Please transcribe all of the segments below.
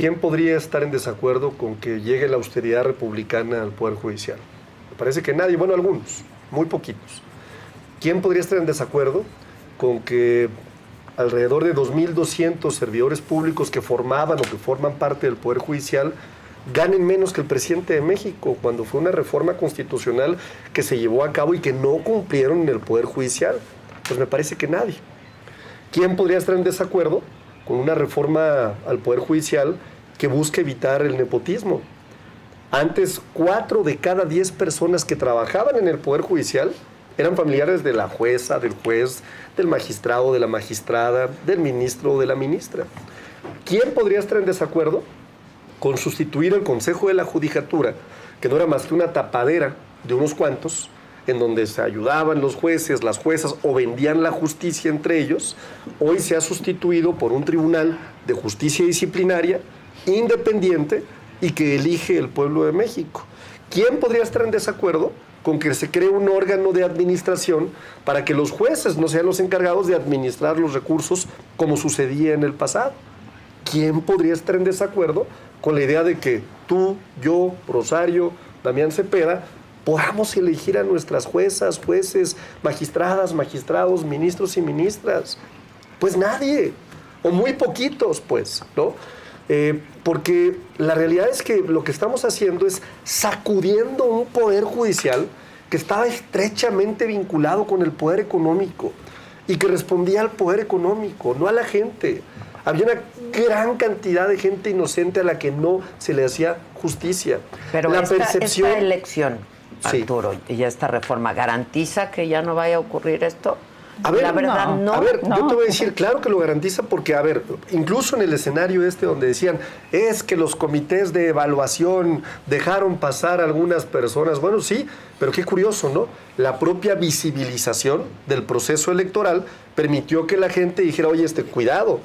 ¿Quién podría estar en desacuerdo con que llegue la austeridad republicana al Poder Judicial? Me parece que nadie, bueno, algunos, muy poquitos. ¿Quién podría estar en desacuerdo con que alrededor de 2.200 servidores públicos que formaban o que forman parte del Poder Judicial ganen menos que el presidente de México cuando fue una reforma constitucional que se llevó a cabo y que no cumplieron en el Poder Judicial? Pues me parece que nadie. ¿Quién podría estar en desacuerdo con una reforma al Poder Judicial que busque evitar el nepotismo? Antes, 4 de cada 10 personas que trabajaban en el Poder Judicial eran familiares de la jueza, del juez, del magistrado, de la magistrada, del ministro o de la ministra. ¿Quién podría estar en desacuerdo con sustituir el Consejo de la Judicatura, que no era más que una tapadera de unos cuantos, en donde se ayudaban los jueces, las juezas o vendían la justicia entre ellos? Hoy se ha sustituido por un tribunal de justicia disciplinaria independiente y que elige el pueblo de México. ¿Quién podría estar en desacuerdo con que se cree un órgano de administración para que los jueces no sean los encargados de administrar los recursos como sucedía en el pasado? ¿Quién podría estar en desacuerdo con la idea de que tú, yo, Rosario, Damián Cepeda, podamos elegir a nuestras juezas, jueces, magistradas, magistrados, ministros y ministras? Pues nadie, o muy poquitos, pues, ¿no? Porque la realidad es que lo que estamos haciendo es sacudiendo un poder judicial que estaba estrechamente vinculado con el poder económico y que respondía al poder económico, no a la gente. Había una gran cantidad de gente inocente a la que no se le hacía justicia. Pero esta elección, Arturo, sí, y esta reforma, ¿garantiza que ya no vaya a ocurrir esto? A ver, la verdad, no. A ver, yo te voy a decir, claro que lo garantiza porque, a ver, incluso en el escenario donde decían, es que los comités de evaluación dejaron pasar a algunas personas. Bueno, sí, pero qué curioso, ¿no? La propia visibilización del proceso electoral permitió que la gente dijera, oye, cuidado.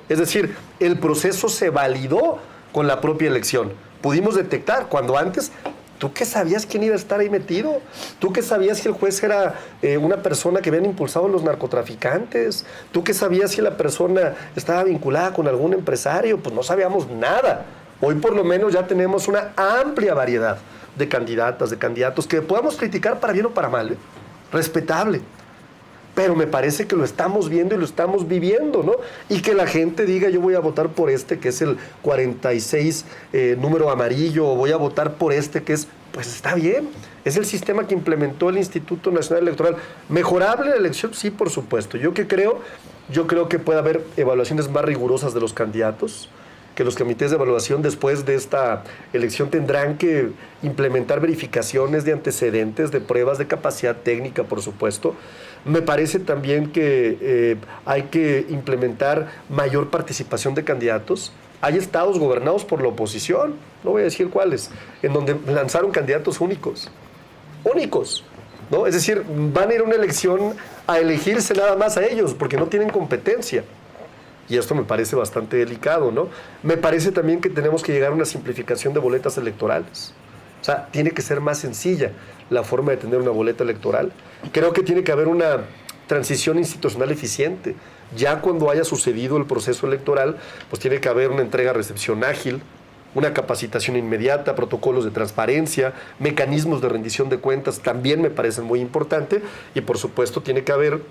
Es decir, el proceso se validó con la propia elección. Pudimos detectar cuando antes... ¿Tú qué sabías quién iba a estar ahí metido? ¿Tú qué sabías si el juez era una persona que habían impulsado los narcotraficantes? ¿Tú qué sabías si la persona estaba vinculada con algún empresario? Pues no sabíamos nada. Hoy por lo menos ya tenemos una amplia variedad de candidatas, de candidatos que podamos criticar para bien o para mal, ¿eh? Respetable. Pero me parece que lo estamos viendo y lo estamos viviendo, ¿no? Y que la gente diga, yo voy a votar por que es el 46 número amarillo, o voy a votar por que es, pues está bien. Es el sistema que implementó el Instituto Nacional Electoral. ¿Mejorable la elección? Sí, por supuesto. Yo creo que puede haber evaluaciones más rigurosas de los candidatos, que los comités de evaluación después de esta elección tendrán que implementar verificaciones de antecedentes, de pruebas de capacidad técnica, por supuesto. Me parece también que hay que implementar mayor participación de candidatos. Hay estados gobernados por la oposición, no voy a decir cuáles, en donde lanzaron candidatos únicos, ¿no? Es decir, van a ir a una elección a elegirse nada más a ellos, porque no tienen competencia. Y esto me parece bastante delicado, ¿no? Me parece también que tenemos que llegar a una simplificación de boletas electorales. O sea, tiene que ser más sencilla la forma de tener una boleta electoral. Creo que tiene que haber una transición institucional eficiente. Ya cuando haya sucedido el proceso electoral, pues tiene que haber una entrega-recepción ágil, una capacitación inmediata, protocolos de transparencia, mecanismos de rendición de cuentas también me parecen muy importantes, y por supuesto tiene que haber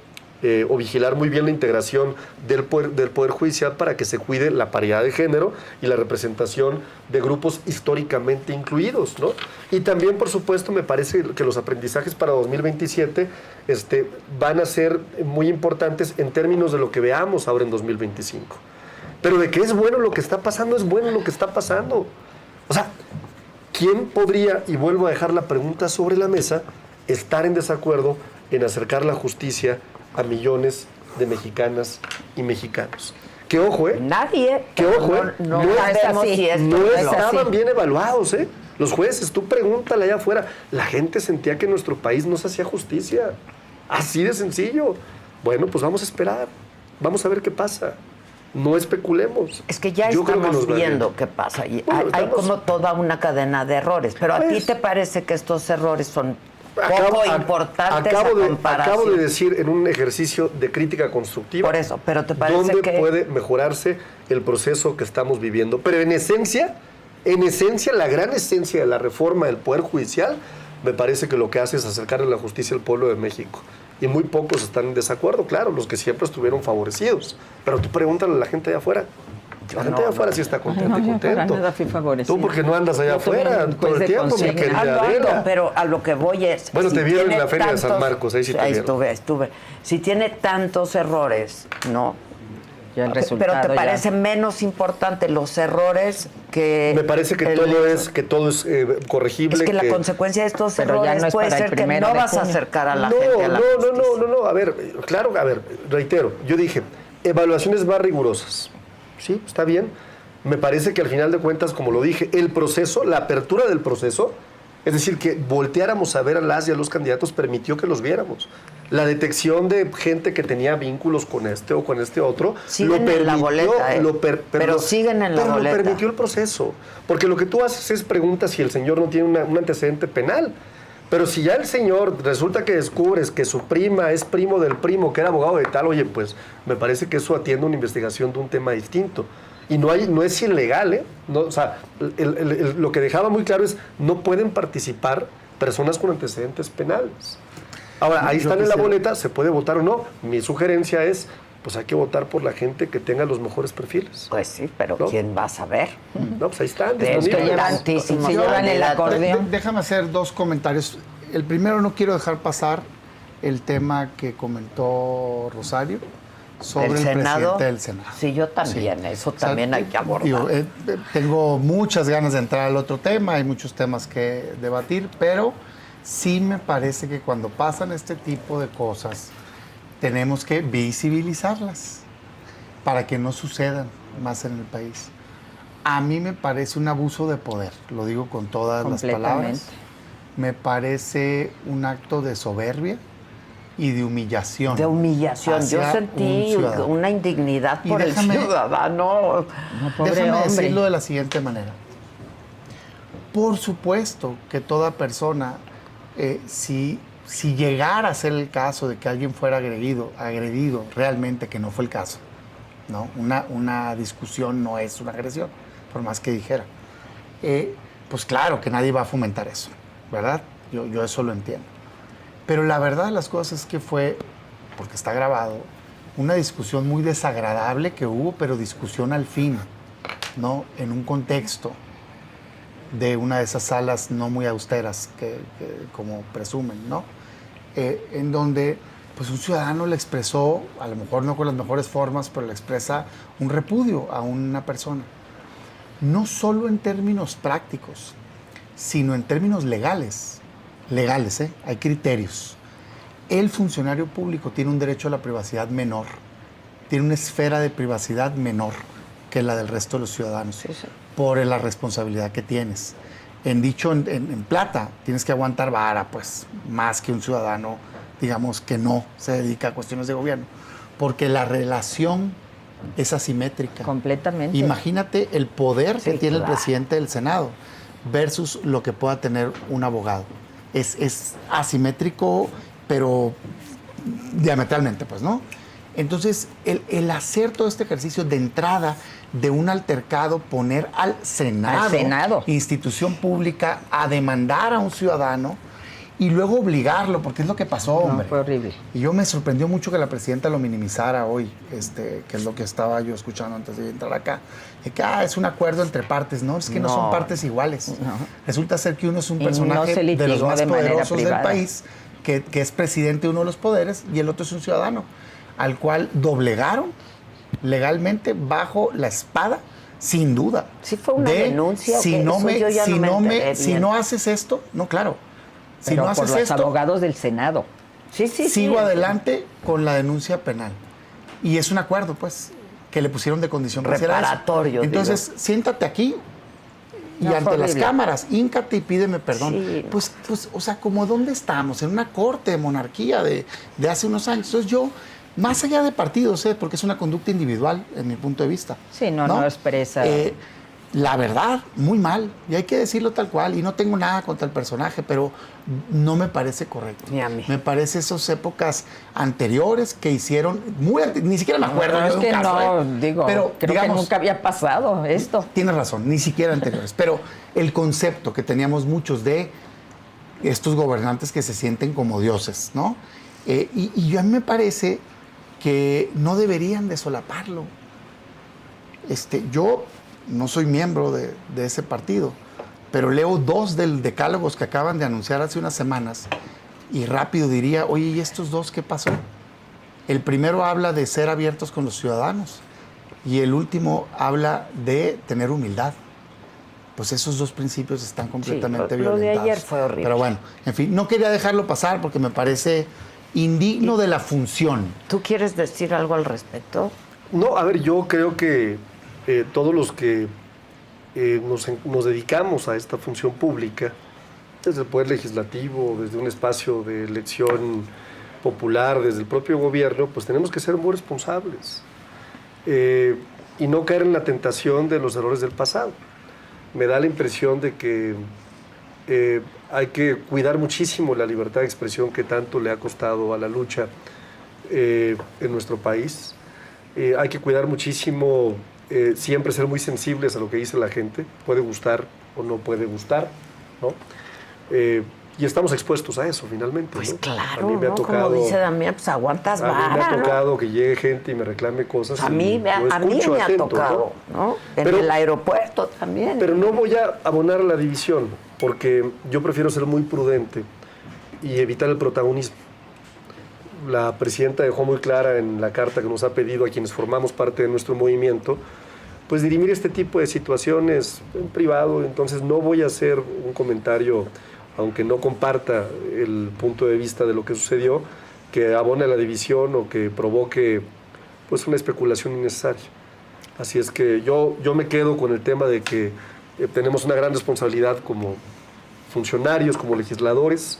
o vigilar muy bien la integración del poder Judicial para que se cuide la paridad de género y la representación de grupos históricamente incluidos, ¿no? Y también, por supuesto, me parece que los aprendizajes para 2027 van a ser muy importantes en términos de lo que veamos ahora en 2025. Pero de que es bueno lo que está pasando, es bueno lo que está pasando. O sea, ¿quién podría, y vuelvo a dejar la pregunta sobre la mesa, estar en desacuerdo en acercar la justicia a millones de mexicanas y mexicanos? Que ojo, Nadie. Que ojo, no estaban bien evaluados, los jueces. Tú pregúntale allá afuera. La gente sentía que en nuestro país no se hacía justicia. Así de sencillo. Bueno, pues vamos a esperar. Vamos a ver qué pasa. No especulemos. Es que ya estamos viendo qué pasa. Y hay como toda una cadena de errores. Pero ¿a ti te parece que estos errores son poco importante esa comparación. Acabo de decir en un ejercicio de crítica constructiva. Por eso, pero ¿te parece dónde que puede mejorarse el proceso que estamos viviendo? Pero en esencia, la gran esencia de la reforma del Poder Judicial, me parece que lo que hace es acercarle la justicia al pueblo de México. Y muy pocos están en desacuerdo, claro, los que siempre estuvieron favorecidos. Pero tú pregúntale a la gente de afuera. La gente de afuera sí está contenta y contento. Tú porque no andas allá afuera todo el tiempo, mi querida Adela. Pero a lo que voy es... Bueno, te vieron en la Feria de San Marcos, ahí sí te vieron. Estuve. Si tiene tantos errores, ¿no? Ya el resultado, pero ¿te parece menos importante los errores que... Me parece que todo es corregible. Es que la consecuencia de estos errores puede ser que no vas a acercar a la gente a la justicia. No. A ver, claro, reitero. Yo dije, evaluaciones más rigurosas. Sí, está bien. Me parece que al final de cuentas, como lo dije, el proceso, la apertura del proceso, es decir, que volteáramos a ver a las y a los candidatos permitió que los viéramos. La detección de gente que tenía vínculos con este o con este otro, siguen lo permitió, en la boleta, pero siguen en la boleta. Pero lo permitió el proceso. Porque lo que tú haces es preguntas si el señor no tiene un antecedente penal. Pero si ya el señor resulta que descubres que su prima es primo del primo, que era abogado de tal, oye, pues me parece que eso atiende a una investigación de un tema distinto. Y no es ilegal, ¿eh? No, o sea, lo que dejaba muy claro es no pueden participar personas con antecedentes penales. Ahora, ahí están en la boleta, se puede votar o no. Mi sugerencia es, pues hay que votar por la gente que tenga los mejores perfiles. Pues sí, pero ¿no? ¿Quién va a saber? No, pues ahí están. Tantísimos. Si llevan el acordeón. Déjame hacer dos comentarios. El primero, no quiero dejar pasar el tema que comentó Rosario sobre el presidente del Senado. Sí, yo también. Sí. Eso también hay que abordar. Digo, tengo muchas ganas de entrar al otro tema, hay muchos temas que debatir, pero sí me parece que cuando pasan este tipo de cosas, tenemos que visibilizarlas para que no sucedan más en el país. A mí me parece un abuso de poder, lo digo con todas las palabras. Me parece un acto de soberbia y de humillación. De humillación. Yo sentí una indignidad por el ciudadano. Déjame decirlo de la siguiente manera. Por supuesto que toda persona, si llegara a ser el caso de que alguien fuera agredido realmente, que no fue el caso, ¿no? Una discusión no es una agresión, por más que dijera. Pues claro que nadie va a fomentar eso, ¿verdad? Yo eso lo entiendo. Pero la verdad de las cosas es que fue, porque está grabado, una discusión muy desagradable que hubo, pero discusión al fin, ¿no? En un contexto de una de esas salas no muy austeras que como presumen, ¿no? En donde pues un ciudadano le expresó, a lo mejor no con las mejores formas, pero le expresa un repudio a una persona. No solo en términos prácticos, sino en términos legales. Legales, hay criterios. El funcionario público tiene un derecho a la privacidad menor, tiene una esfera de privacidad menor que la del resto de los ciudadanos, sí. Por la responsabilidad que tienes. En plata, tienes que aguantar vara, pues, más que un ciudadano, digamos, que no se dedica a cuestiones de gobierno, porque la relación es asimétrica. Completamente. Imagínate el poder que tiene el presidente del Senado versus lo que pueda tener un abogado. Es asimétrico, pero diametralmente, pues, ¿no? Entonces, el hacer todo este ejercicio de entrada de un altercado, poner al Senado, institución pública, a demandar a un ciudadano y luego obligarlo, porque es lo que pasó, hombre. No, fue horrible. Y yo me sorprendió mucho que la presidenta lo minimizara hoy, que es lo que estaba yo escuchando antes de entrar acá. Que es un acuerdo entre partes, ¿no? Es que no son partes iguales. No. Resulta ser que uno es un personaje de los más poderosos del país, que es presidente de uno de los poderes, y el otro es un ciudadano, al cual doblegaron legalmente bajo la espada, sin duda. Sí fue una denuncia. Si no haces esto, no, claro. Si pero no haces por los esto, abogados del Senado. Sigo adelante con la denuncia penal. Y es un acuerdo, pues, que le pusieron de condición preparatorio. Entonces, siéntate aquí y ante las cámaras, híncate y pídeme perdón. Sí. Pues, o sea, como ¿dónde estamos? En una corte de monarquía de hace unos años. Entonces yo, más allá de partidos, porque es una conducta individual, en mi punto de vista. Sí, no expresa. la verdad, muy mal, y hay que decirlo tal cual, y no tengo nada contra el personaje, pero no me parece correcto. Ni a mí. Me parece esas épocas anteriores que hicieron, ni siquiera me acuerdo. No, yo es de un que caso, no, digo, pero, creo que nunca había pasado esto. Tienes razón, ni siquiera anteriores, pero el concepto que teníamos muchos de estos gobernantes que se sienten como dioses, ¿no? Y a mí me parece que no deberían de solaparlo. Yo no soy miembro de ese partido, pero leo 2 del decálogos que acaban de anunciar hace unas semanas y rápido diría, oye, ¿y estos 2 qué pasó? El primero habla de ser abiertos con los ciudadanos y el último habla de tener humildad. Pues esos 2 principios están completamente violentados. Lo de ayer fue horrible. Pero bueno, en fin, no quería dejarlo pasar porque me parece indigno de la función. ¿Tú quieres decir algo al respecto? No, a ver, yo creo que todos los que nos dedicamos a esta función pública, desde el Poder Legislativo, desde un espacio de elección popular, desde el propio gobierno, pues tenemos que ser muy responsables y no caer en la tentación de los errores del pasado. Me da la impresión de que hay que cuidar muchísimo la libertad de expresión que tanto le ha costado a la lucha en nuestro país. Hay que cuidar muchísimo, siempre ser muy sensibles a lo que dice la gente, puede gustar o no puede gustar, ¿no? Y estamos expuestos a eso, finalmente. Pues ¿no? claro, a mí me ha tocado, como dice Damián, pues aguantas vara, a mí me ha ¿no? tocado que llegue gente y me reclame cosas. A mí me ha tocado, ¿no? En el aeropuerto también. Pero no voy a abonar a la división, porque yo prefiero ser muy prudente y evitar el protagonismo. La presidenta dejó muy clara en la carta que nos ha pedido a quienes formamos parte de nuestro movimiento, pues dirimir este tipo de situaciones en privado. Entonces no voy a hacer un comentario, aunque no comparta el punto de vista de lo que sucedió, que abone a la división o que provoque pues una especulación innecesaria. Así es que yo me quedo con el tema de que tenemos una gran responsabilidad como funcionarios, como legisladores,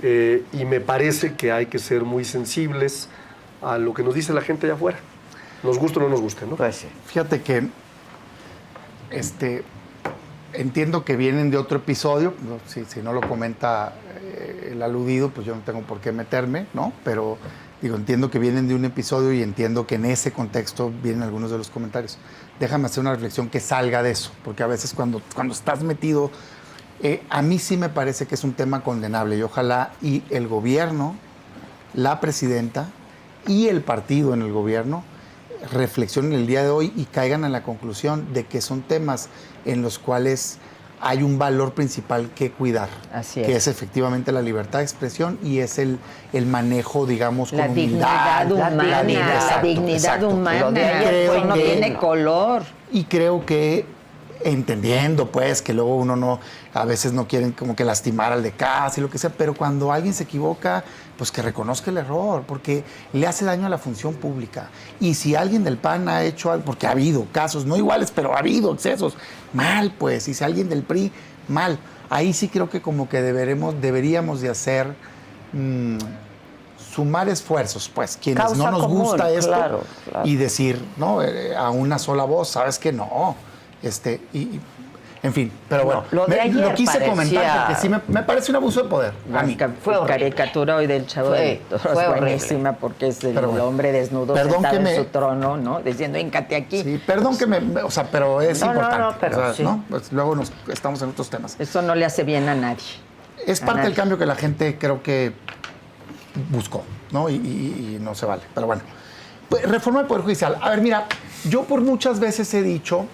y me parece que hay que ser muy sensibles a lo que nos dice la gente allá afuera. Nos guste o no nos guste, ¿no? Pues sí. Fíjate que entiendo que vienen de otro episodio, ¿no? Si no lo comenta el aludido, pues yo no tengo por qué meterme, ¿no? Pero digo, entiendo que vienen de un episodio y entiendo que en ese contexto vienen algunos de los comentarios. Déjame hacer una reflexión que salga de eso, porque a veces cuando estás metido, a mí sí me parece que es un tema condenable y ojalá y el gobierno, la presidenta y el partido en el gobierno reflexionen el día de hoy y caigan en la conclusión de que son temas en los cuales hay un valor principal que cuidar, que es efectivamente la libertad de expresión y es el manejo, digamos, con humildad. La dignidad humana. Lo de ayer eso no tiene color. Y creo que entendiendo, pues, que luego uno no, a veces no quieren como que lastimar al de casa y lo que sea, pero cuando alguien se equivoca, pues que reconozca el error, porque le hace daño a la función pública. Y si alguien del PAN ha hecho algo, porque ha habido casos, no iguales, pero ha habido excesos, mal, pues. Y si alguien del PRI, mal. Ahí sí creo que como que deberíamos de hacer, sumar esfuerzos, pues, quienes Causa no nos común, gusta esto, claro. Y decir, ¿no? A una sola voz, ¿sabes qué? No. En fin, pero bueno, lo de ayer lo quise parecía... comentar porque sí me parece un abuso de poder. A mí. Fue caricatura hoy del Chavo del Toro, es buenísima porque es el hombre desnudo sentado en su trono, ¿no? Diciendo, híncate aquí. Sí, perdón que pero es importante. No, pero o sea, sí. ¿no? Pues luego estamos en otros temas. Eso no le hace bien a nadie. Es parte del cambio que la gente creo que buscó, ¿no? Y no se vale. Pero bueno, pues, reforma del Poder Judicial. A ver, mira, yo por muchas veces he dicho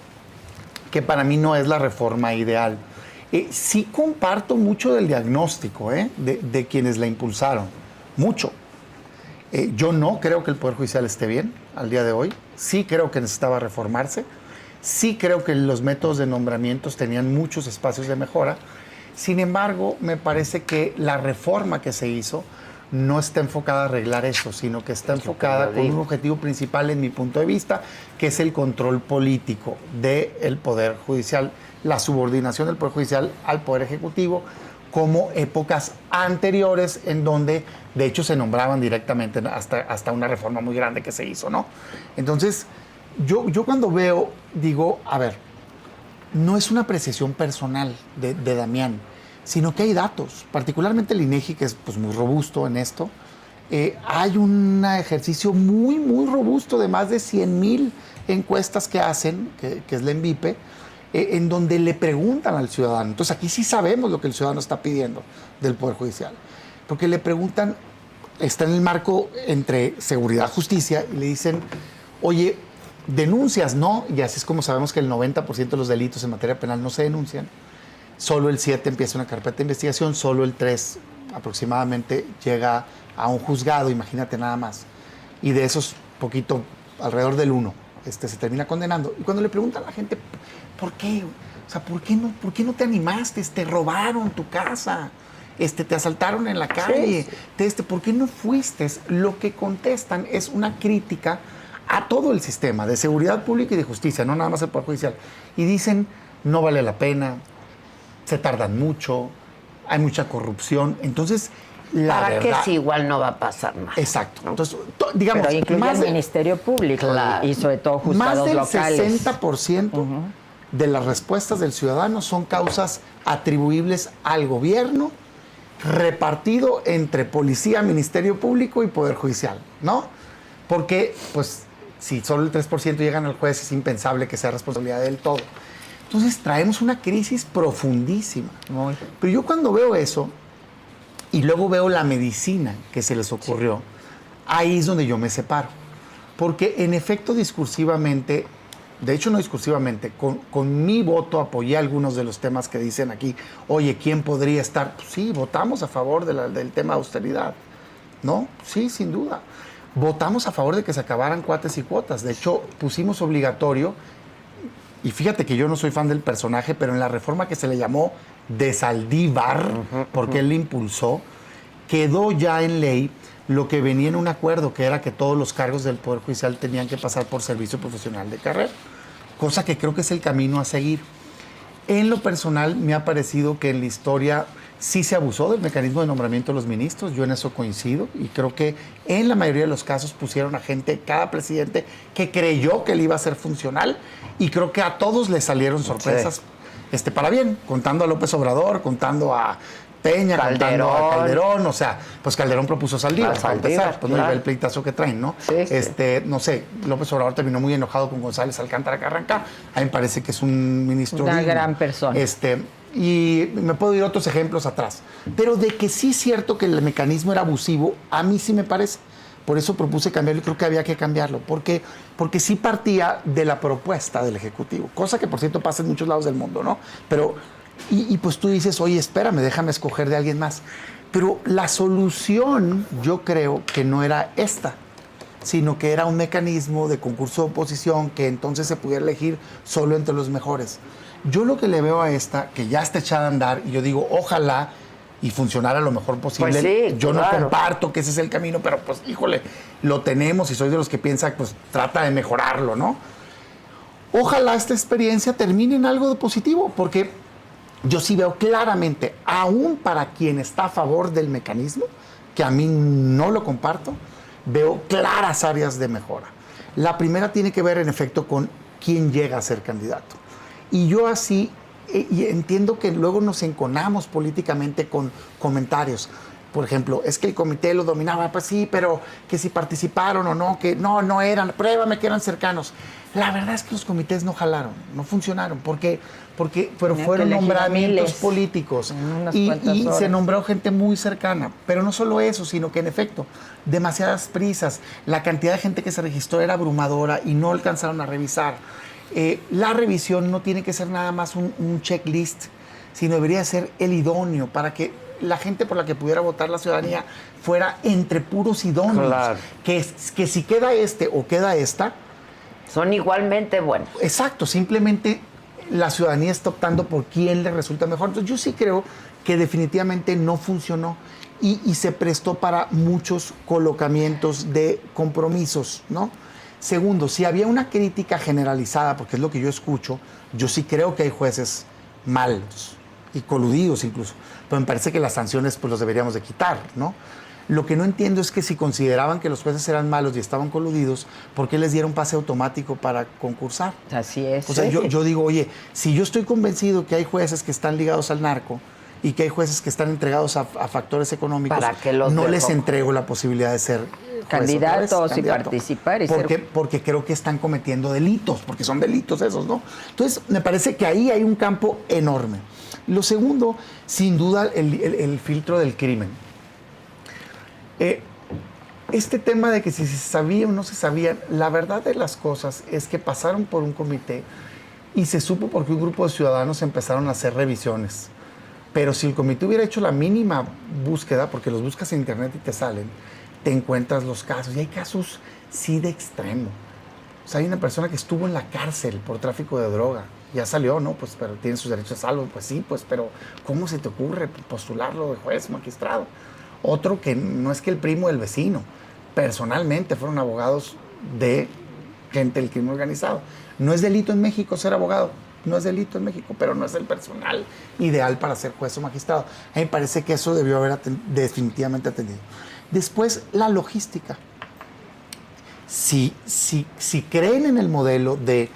que para mí no es la reforma ideal. Sí comparto mucho del diagnóstico de quienes la impulsaron, mucho. Yo no creo que el Poder Judicial esté bien al día de hoy, sí creo que necesitaba reformarse, sí creo que los métodos de nombramientos tenían muchos espacios de mejora. Sin embargo, me parece que la reforma que se hizo no está enfocada a arreglar eso, sino que está enfocada con un objetivo principal, en mi punto de vista, que es el control político del Poder Judicial, la subordinación del Poder Judicial al Poder Ejecutivo, como épocas anteriores en donde, de hecho, se nombraban directamente hasta una reforma muy grande que se hizo, ¿no? Entonces, yo cuando veo, digo, a ver, no es una apreciación personal de Damián, sino que hay datos, particularmente el INEGI, que es pues, muy robusto en esto. Hay un ejercicio muy, muy robusto de más de 100,000 encuestas que hacen, que es la ENVIPE, en donde le preguntan al ciudadano. Entonces aquí sí sabemos lo que el ciudadano está pidiendo del Poder Judicial, porque le preguntan, está en el marco entre seguridad y justicia, y le dicen, oye, denuncias, ¿no? Y así es como sabemos que el 90% de los delitos en materia penal no se denuncian. Solo el 7% empieza una carpeta de investigación, solo el 3% aproximadamente llega a un juzgado, imagínate nada más. Y de esos, poquito, alrededor del 1%, se termina condenando. Y cuando le preguntan a la gente, ¿por qué? O sea, ¿por qué no te animaste? Te robaron tu casa, te asaltaron en la calle, ¿por qué no fuiste? Lo que contestan es una crítica a todo el sistema de seguridad pública y de justicia, no nada más el Poder Judicial. Y dicen, no vale la pena, se tardan mucho, hay mucha corrupción. Entonces, la verdad... ¿Para qué si igual no va a pasar nada? Exacto. Entonces, digamos... Pero incluye el Ministerio Público y sobre todo juzgados locales. Más del 60% de las respuestas del ciudadano son causas atribuibles al gobierno, repartido entre policía, Ministerio Público y Poder Judicial, ¿no? Porque, pues, si solo el 3% llegan al juez, es impensable que sea responsabilidad del todo. Entonces, traemos una crisis profundísima. Pero yo cuando veo eso, y luego veo la medicina que se les ocurrió, ahí es donde yo me separo. Porque, en efecto, discursivamente, de hecho no discursivamente, con mi voto apoyé algunos de los temas que dicen aquí. Oye, ¿quién podría estar? Pues sí, votamos a favor del tema de austeridad, ¿no? Sí, sin duda. Votamos a favor de que se acabaran cuates y cuotas. De hecho, pusimos obligatorio, y fíjate que yo no soy fan del personaje, pero en la reforma que se le llamó de Saldívar, porque él le impulsó, quedó ya en ley lo que venía en un acuerdo, que era que todos los cargos del Poder Judicial tenían que pasar por servicio profesional de carrera, cosa que creo que es el camino a seguir. En lo personal, me ha parecido que en la historia sí se abusó del mecanismo de nombramiento de los ministros, yo en eso coincido, y creo que en la mayoría de los casos pusieron a gente, cada presidente, que creyó que le iba a ser funcional, y creo que a todos les salieron sorpresas, para bien, contando a López Obrador, contando a Peña, contando a Calderón, o sea, pues Calderón propuso Saldívar, para empezar, pues no, el pleitazo que traen, ¿no? No sé, López Obrador terminó muy enojado con González Alcántara Carranca, a mí me parece que es un ministro una digno, gran persona. Y me puedo ir otros ejemplos atrás, pero de que sí es cierto que el mecanismo era abusivo, a mí sí me parece. Por eso propuse cambiarlo y creo que había que cambiarlo, porque sí partía de la propuesta del Ejecutivo, cosa que por cierto pasa en muchos lados del mundo, ¿no? Pero Y pues tú dices, oye, espérame, déjame escoger de alguien más. Pero la solución, yo creo que no era esta, sino que era un mecanismo de concurso de oposición que entonces se pudiera elegir solo entre los mejores. Yo lo que le veo a esta, que ya está echada a andar, y yo digo, ojalá y funcionara lo mejor posible. Pues sí, yo no comparto que ese es el camino, pero pues, híjole, lo tenemos y soy de los que piensa, pues trata de mejorarlo, ¿no? Ojalá esta experiencia termine en algo de positivo, porque yo sí veo claramente, aún para quien está a favor del mecanismo, que a mí no lo comparto, veo claras áreas de mejora. La primera tiene que ver, en efecto, con quién llega a ser candidato. Y yo así, y entiendo que luego nos enconamos políticamente con comentarios. Por ejemplo, es que el comité lo dominaba, pues sí, pero que si participaron o no, que no eran, pruébame que eran cercanos. La verdad es que los comités no jalaron, no funcionaron, pero fueron nombramientos políticos y se nombró gente muy cercana. Pero no solo eso, sino que en efecto, demasiadas prisas, la cantidad de gente que se registró era abrumadora y no alcanzaron a revisar. La revisión no tiene que ser nada más un checklist, sino debería ser el idóneo para que la gente por la que pudiera votar la ciudadanía fuera entre puros idóneos. Claro. Que si queda o queda esta, son igualmente buenos. Exacto, simplemente la ciudadanía está optando por quién le resulta mejor. Entonces yo sí creo que definitivamente no funcionó y se prestó para muchos colocamientos de compromisos, ¿no? Segundo, si había una crítica generalizada, porque es lo que yo escucho, yo sí creo que hay jueces malos y coludidos incluso, pero me parece que las sanciones pues los deberíamos de quitar, ¿no? Lo que no entiendo es que si consideraban que los jueces eran malos y estaban coludidos, ¿por qué les dieron pase automático para concursar? Así es. O sea, yo digo, oye, si yo estoy convencido que hay jueces que están ligados al narco y que hay jueces que están entregados a factores económicos, no les entrego la posibilidad de ser candidatos y participar. Porque creo que están cometiendo delitos, porque son delitos esos, ¿no? Entonces, me parece que ahí hay un campo enorme. Lo segundo, sin duda, el filtro del crimen. Este tema de que si se sabía o no se sabía, la verdad de las cosas es que pasaron por un comité y se supo porque un grupo de ciudadanos empezaron a hacer revisiones. Pero si el comité hubiera hecho la mínima búsqueda, porque los buscas en internet y te salen, te encuentras los casos. Y hay casos, sí, de extremo. O sea, hay una persona que estuvo en la cárcel por tráfico de droga. Ya salió, ¿no? Pues, pero tiene sus derechos a salvo. Pues sí, pues, pero ¿cómo se te ocurre postularlo de juez magistrado? Otro que no es que el primo del vecino. Personalmente fueron abogados de gente del crimen organizado. No es delito en México ser abogado. No es delito en México, pero no es el personal ideal para ser juez o magistrado. A mí me parece que eso debió haber definitivamente atendido. Después, la logística. Si creen en el modelo de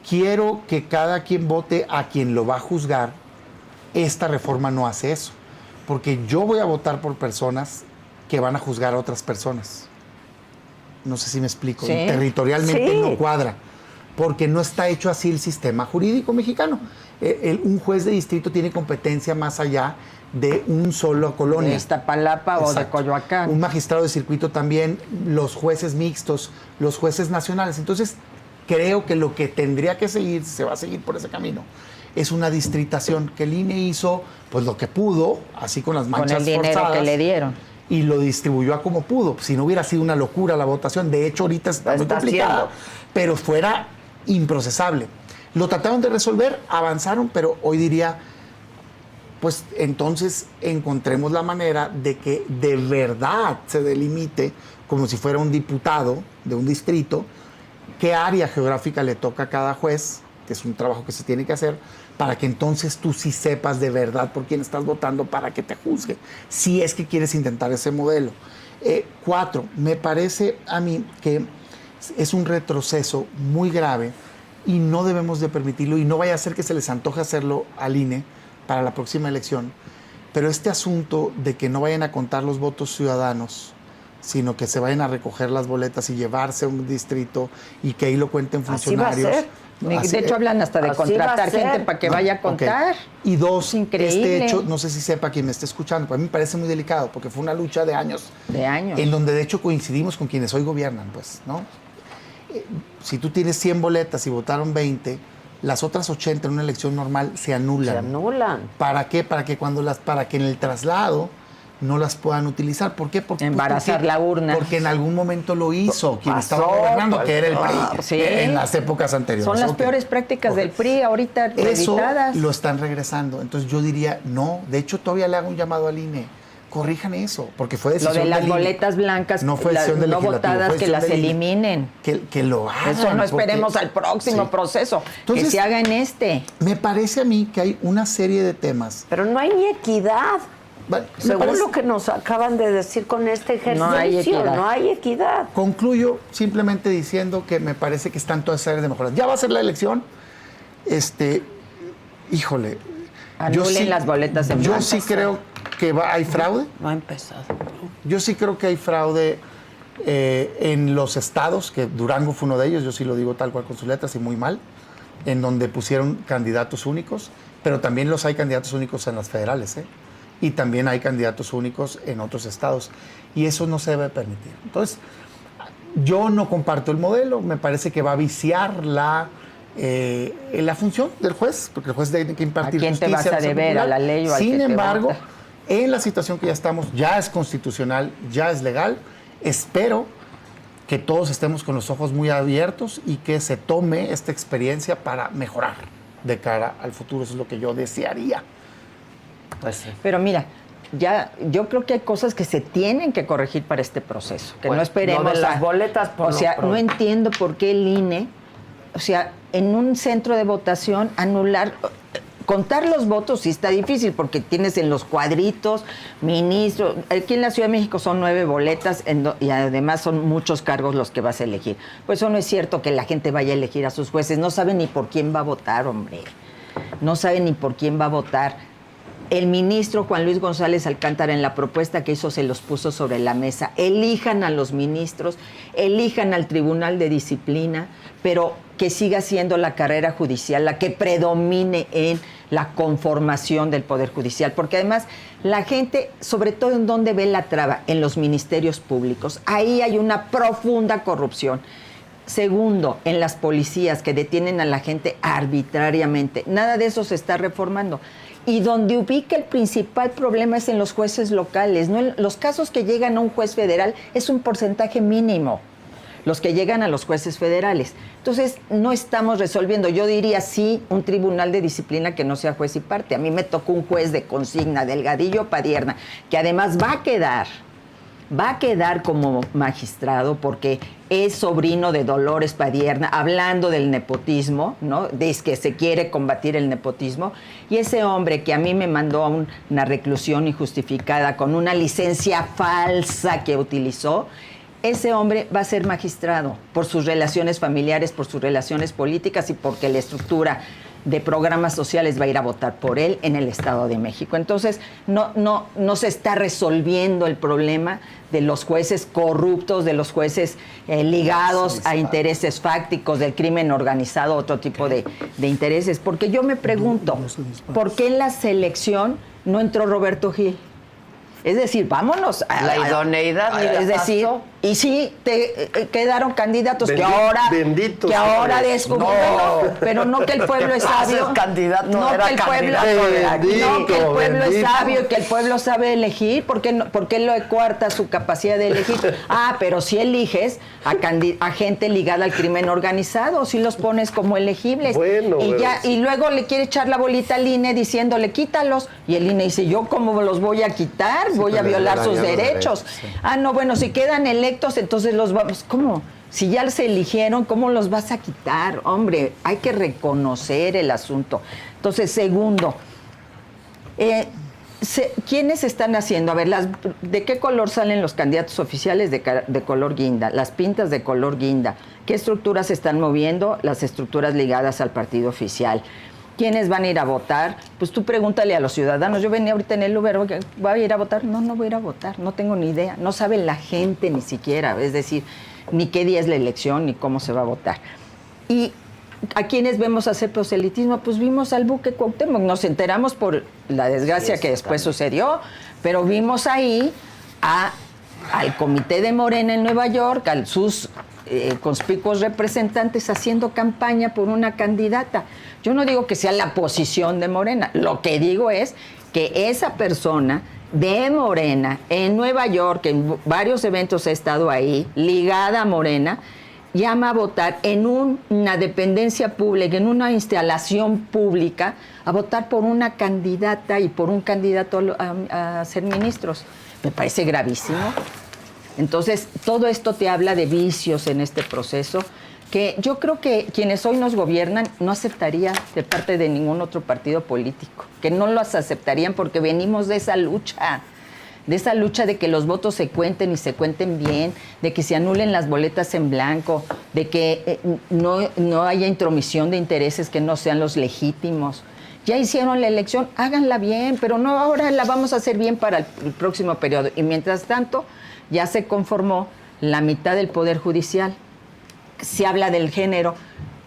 quiero que cada quien vote a quien lo va a juzgar, esta reforma no hace eso. Porque yo voy a votar por personas que van a juzgar a otras personas. No sé si me explico. Sí. Territorialmente no cuadra. Porque no está hecho así el sistema jurídico mexicano. Un juez de distrito tiene competencia más allá de un solo colonia. De Iztapalapa o de Coyoacán. Un magistrado de circuito también, los jueces mixtos, los jueces nacionales. Entonces, creo que lo que tendría que seguir, se va a seguir por ese camino, es una distritación que el INE hizo pues lo que pudo, así con las manchas forzadas. Con el dinero que le dieron. Y lo distribuyó a como pudo. Si no hubiera sido una locura la votación, de hecho ahorita está muy complicado, pero fuera improcesable. Lo trataron de resolver, avanzaron, pero hoy diría, pues entonces encontremos la manera de que de verdad se delimite, como si fuera un diputado de un distrito, qué área geográfica le toca a cada juez, que es un trabajo que se tiene que hacer, para que entonces tú sí sepas de verdad por quién estás votando para que te juzgue, si es que quieres intentar ese modelo. 4, me parece a mí que es un retroceso muy grave y no debemos de permitirlo, y no vaya a ser que se les antoje hacerlo al INE para la próxima elección, pero este asunto de que no vayan a contar los votos ciudadanos, sino que se vayan a recoger las boletas y llevarse a un distrito y que ahí lo cuenten funcionarios. Así va a ser. De hecho, hablan hasta de contratar gente para que vaya a contar. Okay. Y 2, increíble. Este hecho, no sé si sepa quien me esté escuchando, pero a mí me parece muy delicado, porque fue una lucha de años. De años. En donde de hecho coincidimos con quienes hoy gobiernan, pues, ¿no? Si tú tienes 100 boletas y votaron 20, las otras 80 en una elección normal se anulan. Se anulan. ¿Para qué? Para que en el traslado no las puedan utilizar. ¿Por qué? Porque embarazar la urna. Porque en algún momento lo hizo quien estaba gobernando, que era el PRI, en las épocas anteriores. Son las peores prácticas del PRI ahorita reeditadas. Eso lo están regresando. Entonces yo diría, no. De hecho, todavía le hago un llamado al INE. Corrijan eso, porque fue decisión del INE. Lo de las INE. boletas blancas, no fue decisión del legislativo, votadas, que las eliminen. Que lo hagan. Eso no esperemos al próximo proceso, entonces, que se haga en este. Me parece a mí que hay una serie de temas. Pero no hay ni equidad. Según lo que nos acaban de decir con este ejercicio, no hay equidad. Concluyo simplemente diciendo que me parece que están todas esas áreas de mejoras. Ya va a ser la elección. Híjole. Anulen las boletas en blanco. Yo sí creo que hay fraude. No ha empezado. Yo sí creo que hay fraude en los estados, que Durango fue uno de ellos, yo sí lo digo tal cual con sus letras y muy mal, en donde pusieron candidatos únicos, pero también hay candidatos únicos en las federales, y también hay candidatos únicos en otros estados, y eso no se debe permitir. Entonces, yo no comparto el modelo, me parece que va a viciar la función del juez, porque el juez tiene que impartir justicia. ¿A quién te vas a deber? ¿A la ley o al que te vota? Sin embargo, en la situación que ya estamos, ya es constitucional, ya es legal. Espero que todos estemos con los ojos muy abiertos y que se tome esta experiencia para mejorar de cara al futuro. Eso es lo que yo desearía. Pues sí. Pero mira, yo creo que hay cosas que se tienen que corregir para este proceso. Que no esperemos. Lo de las boletas, por no entiendo por qué el INE, en un centro de votación, anular contar los votos sí está difícil porque tienes en los cuadritos ministros. Aquí en la Ciudad de México son 9 boletas y además son muchos cargos los que vas a elegir. Pues eso no es cierto que la gente vaya a elegir a sus jueces. No saben ni por quién va a votar, hombre. No saben ni por quién va a votar. El ministro Juan Luis González Alcántara en la propuesta que hizo se los puso sobre la mesa. Elijan a los ministros, elijan al Tribunal de Disciplina, pero que siga siendo la carrera judicial la que predomine en la conformación del Poder Judicial. Porque además la gente, sobre todo en donde ve la traba, en los ministerios públicos. Ahí hay una profunda corrupción. Segundo, en las policías que detienen a la gente arbitrariamente. Nada de eso se está reformando. Y donde ubica el principal problema es en los jueces locales. ¿No? Los casos que llegan a un juez federal es un porcentaje mínimo, los que llegan a los jueces federales. Entonces, no estamos resolviendo. Yo diría sí, un tribunal de disciplina que no sea juez y parte. A mí me tocó un juez de consigna, Delgadillo Padierna, que además va a quedar como magistrado porque es sobrino de Dolores Padierna, hablando del nepotismo, ¿no? De que se quiere combatir el nepotismo. Y ese hombre que a mí me mandó a una reclusión injustificada con una licencia falsa que utilizó, ese hombre va a ser magistrado por sus relaciones familiares, por sus relaciones políticas y porque la estructura de programas sociales va a ir a votar por él en el Estado de México. Entonces, no se está resolviendo el problema de los jueces corruptos, de los jueces ligados a intereses fácticos, del crimen organizado, otro tipo de intereses. Porque yo me pregunto, ¿por qué en la selección no entró Roberto Gil? Es decir, vámonos a la idoneidad. Es decir, y sí, quedaron candidatos que ahora descubrimos. No, pero no que el pueblo es sabio. No que el pueblo es sabio y que el pueblo sabe elegir. ¿Por qué lo cuarta su capacidad de elegir? Pero si eliges a gente ligada al crimen organizado, si los pones como elegibles. Bueno, y luego le quiere echar la bolita al INE diciéndole, quítalos. Y el INE dice, ¿yo cómo los voy a quitar? Voy a violar sus derechos. No, bueno, si quedan electos, entonces los vamos. ¿Cómo? Si ya se eligieron, ¿cómo los vas a quitar? Hombre, hay que reconocer el asunto. Entonces, segundo, ¿quiénes están haciendo? A ver, ¿de qué color salen los candidatos oficiales? De color guinda. Las pintas de color guinda. ¿Qué estructuras se están moviendo? Las estructuras ligadas al partido oficial. ¿Quiénes van a ir a votar? Pues tú pregúntale a los ciudadanos. Yo venía ahorita en el Uber, ¿va a ir a votar? No voy a ir a votar, no tengo ni idea. No sabe la gente ni siquiera, es decir, ni qué día es la elección, ni cómo se va a votar. ¿Y a quiénes vemos hacer proselitismo? Pues vimos al buque Cuauhtémoc, nos enteramos por la desgracia que después sucedió, pero vimos ahí al comité de Morena en Nueva York, a sus conspicuos representantes haciendo campaña por una candidata. Yo no digo que sea la posición de Morena, lo que digo es que esa persona de Morena en Nueva York, en varios eventos ha estado ahí, ligada a Morena, llama a votar en una dependencia pública, en una instalación pública, a votar por una candidata y por un candidato a ser ministros. Me parece gravísimo. Entonces, todo esto te habla de vicios en este proceso que yo creo que quienes hoy nos gobiernan no aceptaría de parte de ningún otro partido político, que no los aceptarían porque venimos de esa lucha de que los votos se cuenten y se cuenten bien, de que se anulen las boletas en blanco, de que no haya intromisión de intereses que no sean los legítimos. Ya hicieron la elección, háganla bien, pero no ahora la vamos a hacer bien para el próximo periodo. Y mientras tanto, ya se conformó la mitad del Poder Judicial. Se habla del género.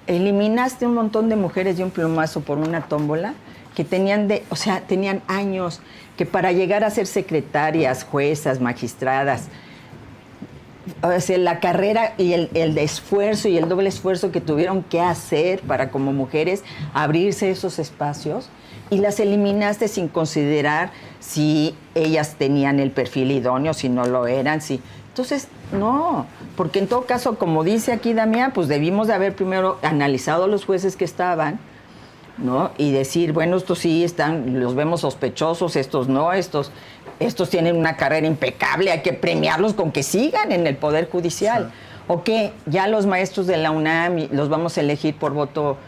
Eliminaste un montón de mujeres de un plumazo por una tómbola que tenían años, que para llegar a ser secretarias, juezas, magistradas, o sea, la carrera y el esfuerzo y el doble esfuerzo que tuvieron que hacer para como mujeres abrirse esos espacios, y las eliminaste sin considerar si ellas tenían el perfil idóneo, si no lo eran, si... Entonces, no, porque en todo caso, como dice aquí Damián, pues debimos de haber primero analizado los jueces que estaban, ¿no? Y decir, bueno, estos sí están, los vemos sospechosos, estos no, estos tienen una carrera impecable, hay que premiarlos con que sigan en el Poder Judicial. Sí. O que ya los maestros de la UNAM los vamos a elegir por voto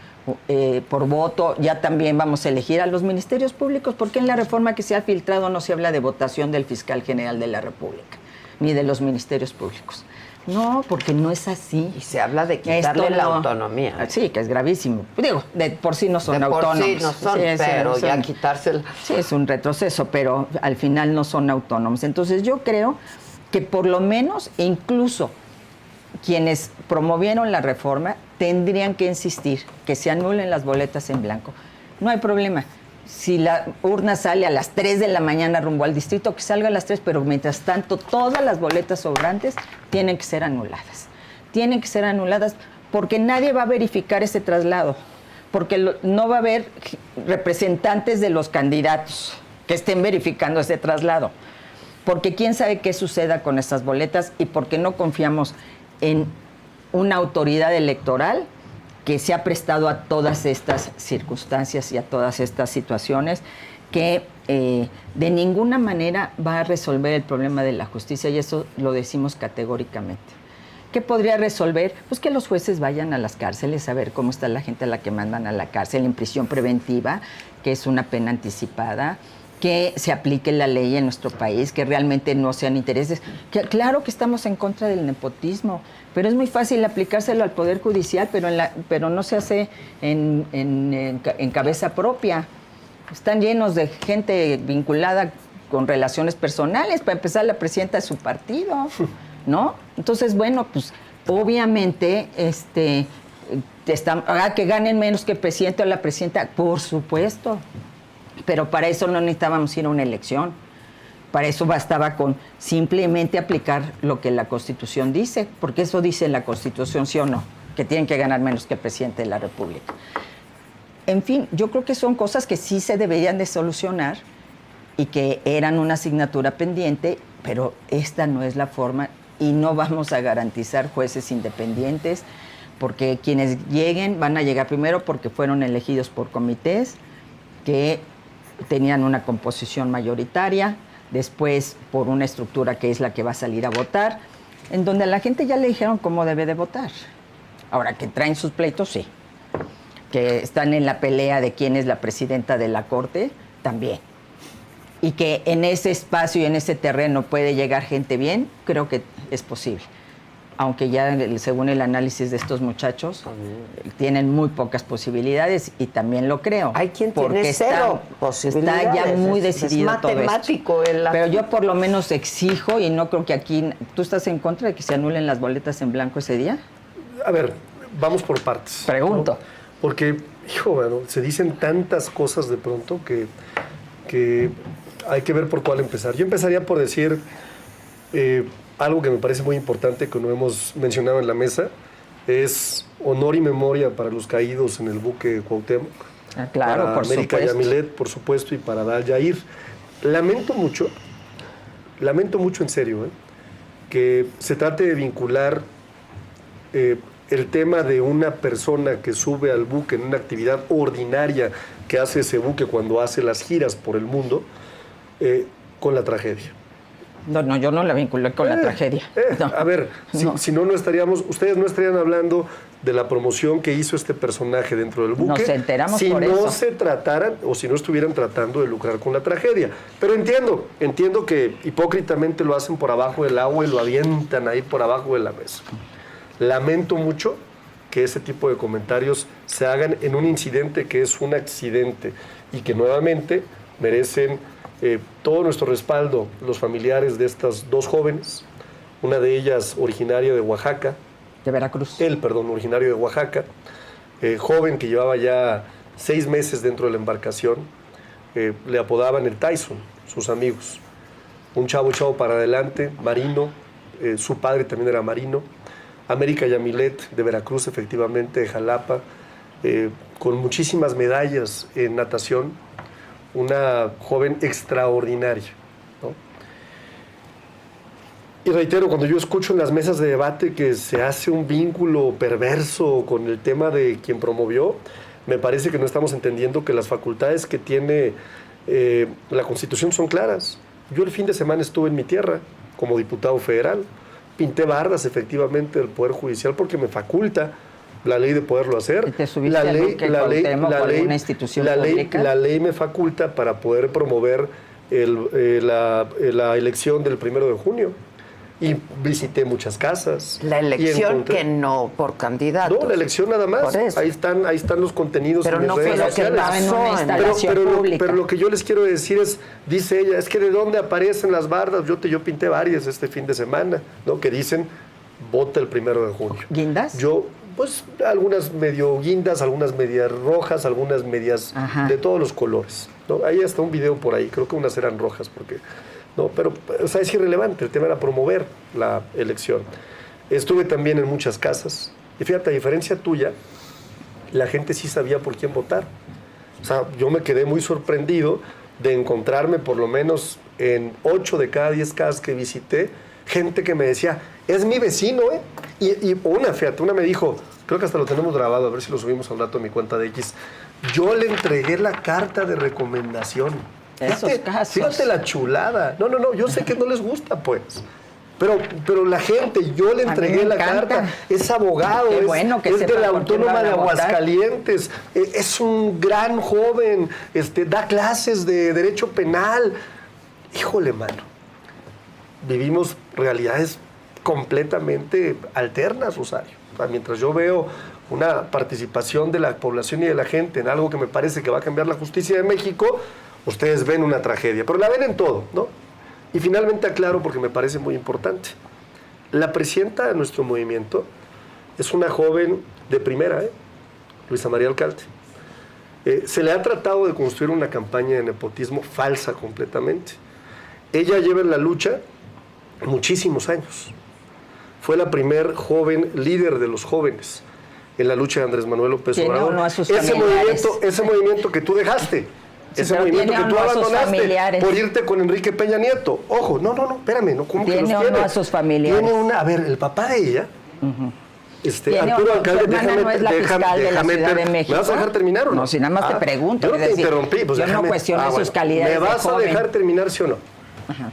por voto, ya también vamos a elegir a los ministerios públicos, porque en la reforma que se ha filtrado no se habla de votación del fiscal general de la República, ni de los ministerios públicos. No, porque no es así. Y se habla de quitarle la autonomía. Sí, que es gravísimo. Digo, de por sí no son autónomos. De por sí no son, pero ya quitársela. Sí, es un retroceso, pero al final no son autónomos. Entonces yo creo que por lo menos, incluso quienes promovieron la reforma, tendrían que insistir que se anulen las boletas en blanco. No hay problema. Si la urna sale a las 3 de la mañana rumbo al distrito, que salga a las 3, pero mientras tanto todas las boletas sobrantes tienen que ser anuladas. Tienen que ser anuladas porque nadie va a verificar ese traslado, porque no va a haber representantes de los candidatos que estén verificando ese traslado, porque quién sabe qué suceda con estas boletas y porque no confiamos en una autoridad electoral que se ha prestado a todas estas circunstancias y a todas estas situaciones que de ninguna manera va a resolver el problema de la justicia, y eso lo decimos categóricamente. ¿Qué podría resolver? Pues que los jueces vayan a las cárceles a ver cómo está la gente a la que mandan a la cárcel en prisión preventiva, que es una pena anticipada, que se aplique la ley en nuestro país, que realmente no sean intereses. Claro que estamos en contra del nepotismo, pero es muy fácil aplicárselo al Poder Judicial, pero no se hace en cabeza propia. Están llenos de gente vinculada con relaciones personales, para empezar la presidenta de su partido, ¿no? Entonces, bueno, pues obviamente que ganen menos que el presidente o la presidenta, por supuesto. Pero para eso no necesitábamos ir a una elección. Para eso bastaba con simplemente aplicar lo que la Constitución dice, porque eso dice la Constitución, ¿sí o no? Que tienen que ganar menos que el presidente de la República. En fin, yo creo que son cosas que sí se deberían de solucionar y que eran una asignatura pendiente, pero esta no es la forma y no vamos a garantizar jueces independientes, porque quienes lleguen van a llegar primero porque fueron elegidos por comités que tenían una composición mayoritaria, después por una estructura que es la que va a salir a votar, en donde a la gente ya le dijeron cómo debe de votar. Ahora, que traen sus pleitos, sí. Que están en la pelea de quién es la presidenta de la Corte, también. Y que en ese espacio y en ese terreno puede llegar gente bien, creo que es posible. Aunque ya según el análisis de estos muchachos tienen muy pocas posibilidades, y también lo creo. Hay quien tiene cero posibilidades. Está ya muy decidido es matemático todo esto. Pero yo por lo menos exijo, y no creo que aquí... ¿Tú estás en contra de que se anulen las boletas en blanco ese día? A ver, vamos por partes. Pregunto. ¿No? Porque, bueno, se dicen tantas cosas de pronto que hay que ver por cuál empezar. Yo empezaría por decir... algo que me parece muy importante que no hemos mencionado en la mesa es honor y memoria para los caídos en el buque Cuauhtémoc. Claro, para por América supuesto. Yamilet, por supuesto, y para Adal Yair. Lamento mucho en serio, que se trate de vincular el tema de una persona que sube al buque en una actividad ordinaria que hace ese buque cuando hace las giras por el mundo, con la tragedia. No, yo no la vinculé con la tragedia. No. A ver, si no estaríamos, ustedes no estarían hablando de la promoción que hizo este personaje dentro del buque. Nos enteramos si por no eso. se trataran o si no estuvieran tratando de lucrar con la tragedia. Pero entiendo que hipócritamente lo hacen por abajo del agua y lo avientan ahí por abajo de la mesa. Lamento mucho que ese tipo de comentarios se hagan en un incidente que es un accidente y que nuevamente merecen todo nuestro respaldo los familiares de estas dos jóvenes, una de ellas originaria de Oaxaca. De Veracruz. Originario de Oaxaca, joven que llevaba ya 6 meses dentro de la embarcación, le apodaban el Tyson, sus amigos. Un chavo echado para adelante, marino, su padre también era marino. América Yamilet de Veracruz, efectivamente, de Jalapa, con muchísimas medallas en natación. Una joven extraordinaria, ¿no? Y reitero, cuando yo escucho en las mesas de debate que se hace un vínculo perverso con el tema de quien promovió, me parece que no estamos entendiendo que las facultades que tiene la Constitución son claras. Yo el fin de semana estuve en mi tierra como diputado federal, pinté bardas efectivamente del Poder Judicial porque me faculta la ley de poderlo hacer. ¿Te subiste la ley, una institución pública? La ley me faculta para poder promover la elección del 1 de junio. Y visité muchas casas. La elección que no por candidato. No, la elección nada más. Ahí están los contenidos pero en mis redes sociales. Pero lo que yo les quiero decir es, dice ella, es que ¿de dónde aparecen las bardas? Yo pinté varias este fin de semana, ¿no? Que dicen, vota el 1 de junio. ¿Guindas? Pues algunas medio guindas, algunas medias rojas, algunas medias de todos los colores, ¿no? Ahí está un video por ahí, creo que unas eran rojas, porque... No, pero o sea, es irrelevante, el tema era promover la elección. Estuve también en muchas casas, y fíjate, a diferencia tuya, la gente sí sabía por quién votar. O sea, yo me quedé muy sorprendido de encontrarme por lo menos en 8 de cada 10 casas que visité, gente que me decía, es mi vecino, ¿eh? Y una me dijo, creo que hasta lo tenemos grabado, a ver si lo subimos al rato a mi cuenta de X, yo le entregué la carta de recomendación. Fíjate la chulada. No, yo sé que no les gusta, pues. Pero la gente, yo le entregué la carta. Es abogado, es de la Autónoma de Aguascalientes, es un gran joven, da clases de derecho penal. Híjole, mano. Vivimos realidades completamente alternas, Rosario. O sea, mientras yo veo una participación de la población y de la gente en algo que me parece que va a cambiar la justicia de México, ustedes ven una tragedia, pero la ven en todo, ¿no? Y finalmente aclaro, porque me parece muy importante, la presidenta de nuestro movimiento es una joven de primera, Luisa María Alcalde. Se le ha tratado de construir una campaña de nepotismo falsa completamente. Ella lleva en la lucha muchísimos años. Fue la primer joven líder de los jóvenes en la lucha de Andrés Manuel López Obrador. Ese movimiento que tú dejaste. Ese movimiento que tú abandonaste por irte con Enrique Peña Nieto. Ojo, no, espérame, ¿cómo que los tiene? ¿Tiene o no a sus familiares? A ver, el papá de ella, Arturo Alcalde, déjame ¿me vas a dejar terminar o no? No, si nada más te pregunto. Yo no te interrumpí, pues yo no cuestiono sus calidades de joven. ¿Me vas a dejar terminar, sí o no? Ajá.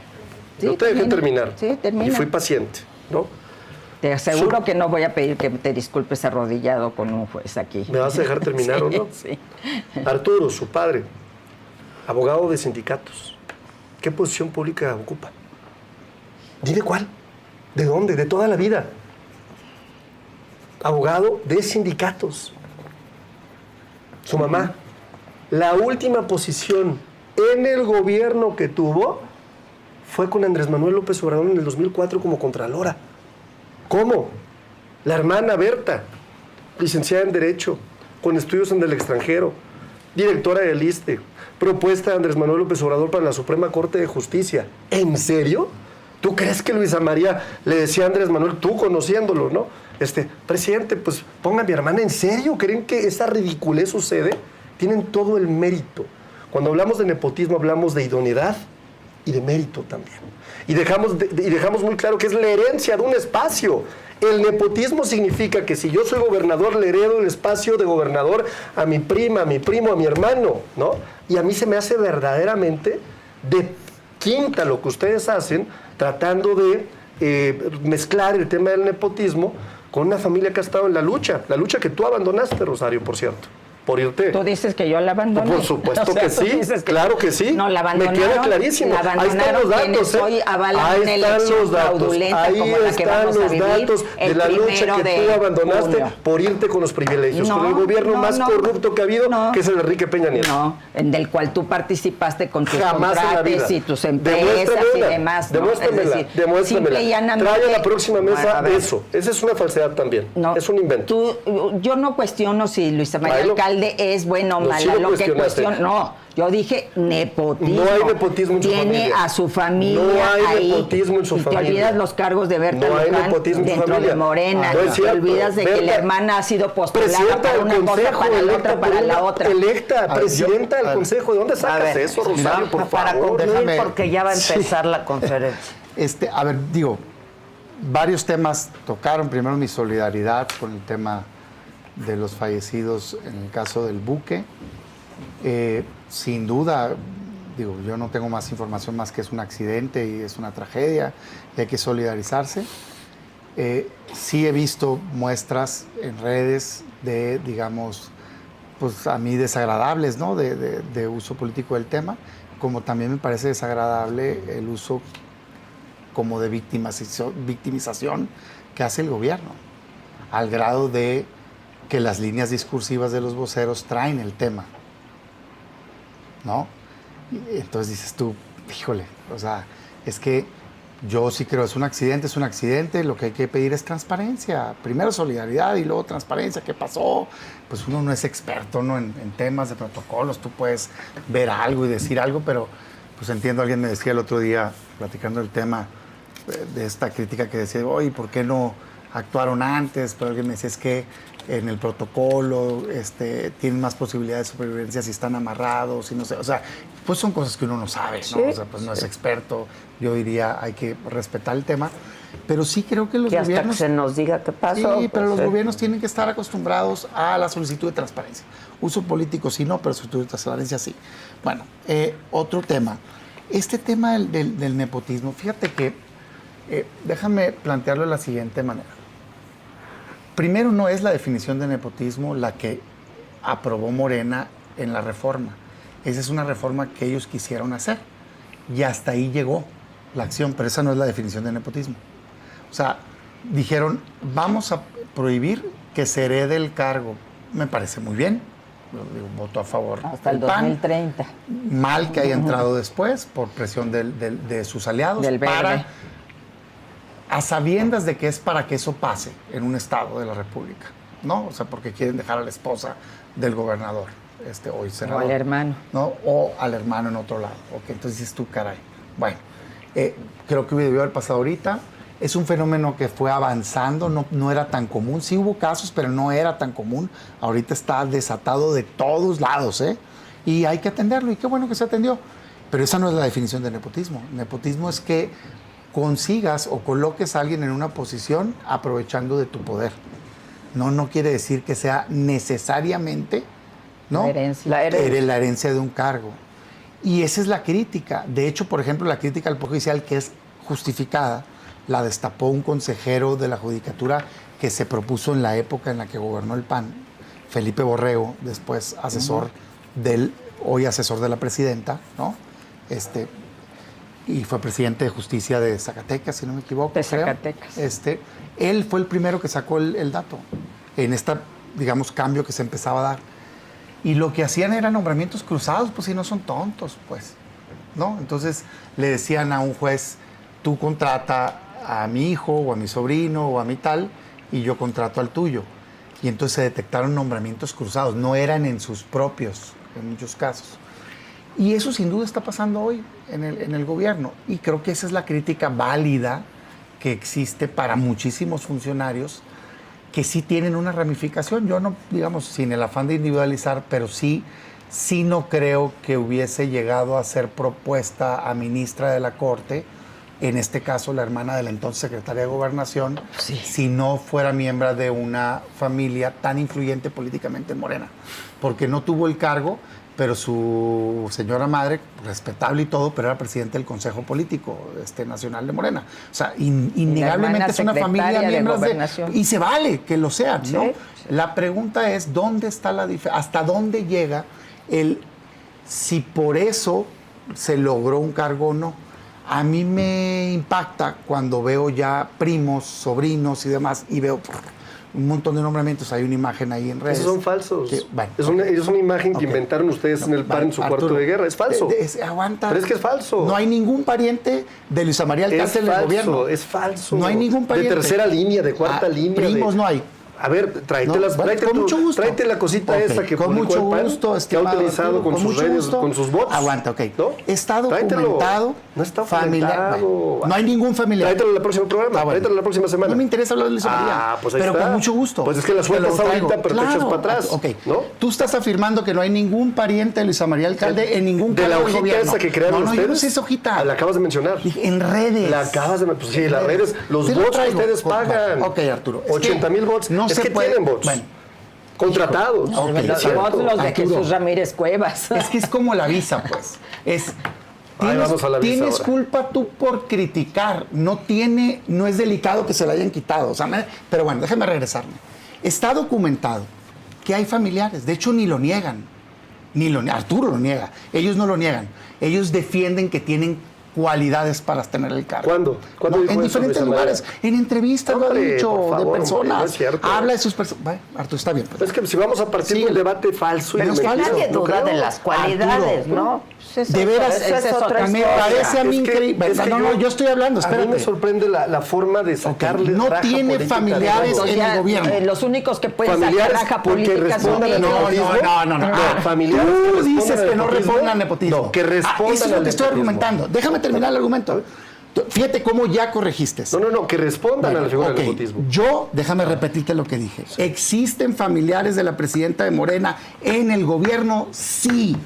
Yo te dejé terminar. Sí, termina. Y fui paciente, ¿no? Te aseguro que no voy a pedir que te disculpes arrodillado con un juez aquí. ¿Me vas a dejar terminar o no? Sí. Arturo, su padre, abogado de sindicatos. ¿Qué posición pública ocupa? Dime cuál. ¿De dónde? De toda la vida. Abogado de sindicatos. Su mamá. La última posición en el gobierno que tuvo fue con Andrés Manuel López Obrador en el 2004 como contralora. ¿Cómo? La hermana Berta, licenciada en Derecho, con estudios en el extranjero, directora del ISSSTE, propuesta de Andrés Manuel López Obrador para la Suprema Corte de Justicia. ¿En serio? ¿Tú crees que Luisa María le decía a Andrés Manuel, tú conociéndolo, ¿no? Presidente, pues ponga a mi hermana, ¿en serio? ¿Creen que esa ridiculez sucede? Tienen todo el mérito. Cuando hablamos de nepotismo hablamos de idoneidad y de mérito también. Y dejamos muy claro que es la herencia de un espacio. El nepotismo significa que si yo soy gobernador, le heredo el espacio de gobernador a mi prima, a mi primo, a mi hermano, ¿no? Y a mí se me hace verdaderamente de quinta lo que ustedes hacen, tratando de mezclar el tema del nepotismo con una familia que ha estado en la lucha que tú abandonaste, Rosario, por cierto. Por irte. ¿Tú dices que yo la abandoné? Por supuesto que sí, claro que sí. No, la abandonaron. Me queda clarísimo. Ahí están los datos. Hoy avalan una elección fraudulenta como la que vamos a vivir de la lucha que tú abandonaste por irte con los privilegios, con el gobierno más corrupto que ha habido, que es el de Enrique Peña Nieto. No, del cual tú participaste con tus contratos y tus empresas y demás. Demuéstramela. Trae a la próxima mesa eso. Esa es una falsedad también. Es un invento. Yo no cuestiono si Luisa María Alcalde es bueno o mala, lo que cuestiono, no, yo dije nepotismo. No hay nepotismo en su familia. Tiene a su familia no hay nepotismo en su familia. Y te olvidas los cargos de Berta Luján dentro de Morena. Te olvidas de que la hermana ha sido postulada para una cosa, para la otra, para la otra. Presidenta del Consejo. ¿De dónde sacas eso, Rosario, por favor? Para concluir, porque ya va a empezar la conferencia. Varios temas tocaron. Primero, mi solidaridad con el tema de los fallecidos en el caso del buque. Sin duda, yo no tengo más información más que es un accidente y es una tragedia y hay que solidarizarse. Sí he visto muestras en redes de, digamos, pues a mí desagradables, ¿no? De uso político del tema, como también me parece desagradable el uso como de victimización que hace el gobierno, al grado de que las líneas discursivas de los voceros traen el tema, ¿no? Y entonces dices tú, híjole, o sea, es que yo sí creo, es un accidente, lo que hay que pedir es transparencia, primero solidaridad y luego transparencia, ¿qué pasó? Pues uno no es experto, ¿no? En temas de protocolos, tú puedes ver algo y decir algo, pero pues entiendo, alguien me decía el otro día, platicando el tema de esta crítica que decía, oye, ¿por qué no actuaron antes? Pero alguien me decía, es que en el protocolo tienen más posibilidades de supervivencia si están amarrados, y no sé, o sea, pues son cosas que uno no sabe, ¿no? Sí, o sea, pues no es experto, yo diría, hay que respetar el tema, pero sí creo que los gobiernos... hasta que se nos diga qué pasó. Sí, pero los gobiernos tienen que estar acostumbrados a la solicitud de transparencia. Uso político sí no, pero solicitud de transparencia sí. Bueno, otro tema. Este tema del nepotismo, fíjate que, déjame plantearlo de la siguiente manera. Primero, no es la definición de nepotismo la que aprobó Morena en la reforma. Esa es una reforma que ellos quisieron hacer. Y hasta ahí llegó la acción, pero esa no es la definición de nepotismo. O sea, dijeron, vamos a prohibir que se herede el cargo. Me parece muy bien. Voto a favor. Hasta el 2030. Mal que haya entrado después, por presión de sus aliados. Del Verde. A sabiendas de que es para que eso pase en un estado de la República, ¿no? O sea, porque quieren dejar a la esposa del gobernador, hoy senador. O al hermano. ¿No? O al hermano en otro lado. Ok, entonces dices tú, caray. Bueno, creo que debió haber pasado ahorita. Es un fenómeno que fue avanzando, no era tan común. Sí hubo casos, pero no era tan común. Ahorita está desatado de todos lados, ¿eh? Y hay que atenderlo, y qué bueno que se atendió. Pero esa no es la definición de nepotismo. Nepotismo es que consigas o coloques a alguien en una posición aprovechando de tu poder. No quiere decir que sea necesariamente, ¿no? La herencia de un cargo. Y esa es la crítica. De hecho, por ejemplo, la crítica al Poder Judicial, que es justificada, la destapó un consejero de la Judicatura que se propuso en la época en la que gobernó el PAN, Felipe Borrego, después asesor hoy asesor de la presidenta, ¿no? Y fue presidente de justicia de Zacatecas, si no me equivoco. De Zacatecas. Él fue el primero que sacó el dato en esta, digamos, cambio que se empezaba a dar. Y lo que hacían eran nombramientos cruzados, pues si no son tontos, pues, ¿no? Entonces le decían a un juez, tú contrata a mi hijo o a mi sobrino o a mi tal, y yo contrato al tuyo. Y entonces se detectaron nombramientos cruzados, no eran en sus propios, en muchos casos. Y eso sin duda está pasando hoy en el gobierno. Y creo que esa es la crítica válida que existe para muchísimos funcionarios que sí tienen una ramificación. Yo no, digamos, sin el afán de individualizar, pero sí no creo que hubiese llegado a ser propuesta a ministra de la Corte, en este caso la hermana de la entonces secretaria de Gobernación, sí, si no fuera miembro de una familia tan influyente políticamente en Morena. Porque no tuvo el cargo, pero su señora madre, respetable y todo, pero era presidente del Consejo Político Nacional de Morena. O sea, innegablemente es una familia miembros de... Y se vale que lo sean, ¿no? Sí. La pregunta es, ¿dónde está la diferencia? ¿Hasta dónde llega si por eso se logró un cargo o no? A mí me impacta cuando veo ya primos, sobrinos y demás, y veo un montón de nombramientos. Hay una imagen ahí en redes. Esos son falsos. Bueno, es una imagen que inventaron ustedes en el PAN en su cuarto de guerra. Es falso. Aguanta. Pero es que es falso. No hay ningún pariente de Luisa María Alcácer en el gobierno. Es falso. No hay ningún pariente. De tercera línea, de cuarta línea. Primos no hay. A ver, tráete la cosita esa que con mucho gusto, que ha utilizado con sus redes, con sus bots. Aguanta, ok. ¿No? Está documentado. No está familiar. No hay ningún familiar. Tráetelo en el próximo programa. Tráetelo la próxima semana. No me interesa hablar de Luisa María. Pues ahí pero está. Con mucho gusto. Pues es que la sueltas ahorita, pero te echas para atrás. Ok. ¿No? Tú estás afirmando que no hay ningún pariente de Luisa María Alcalde en ningún cargo de la hojita esa que crearon ustedes. No, no es esa hojita. La acabas de mencionar. En redes. La acabas de mencionar. Pues sí, las redes. Los bots que ustedes pagan. Ok, Arturo. 80,000 bots. Es que tienen bots. Contratados. Los de Jesús Ramírez Cuevas. Es que es como la visa, pues. Tienes culpa tú por criticar. No es delicado que se la hayan quitado. O sea, pero bueno, déjame regresarme. Está documentado que hay familiares. De hecho, ni lo niegan. Arturo lo niega. Ellos no lo niegan. Ellos defienden que tienen cualidades para tener el cargo. ¿Cuándo? En diferentes lugares. En entrevistas lo ha dicho, favor, de personas. No es cierto. Habla de sus personas. Bueno, Arturo, está bien. Es que si vamos a partir de un debate falso y nadie duda de las cualidades, Arturo, ¿no? De veras, me parece a mí increíble. Yo estoy hablando, espérate. A mí me sorprende la forma de sacarle no tiene familiares en el gobierno. Los únicos que pueden sacar raja política son ellos. No. Familiares tú dices que no respondan al nepotismo. No, que respondan eso es lo que estoy argumentando. Déjame terminar el argumento. Fíjate cómo ya corregiste. No, que respondan a la figura del nepotismo. Déjame repetirte lo que dije. ¿Existen familiares de la presidenta de Morena en el gobierno? Sí.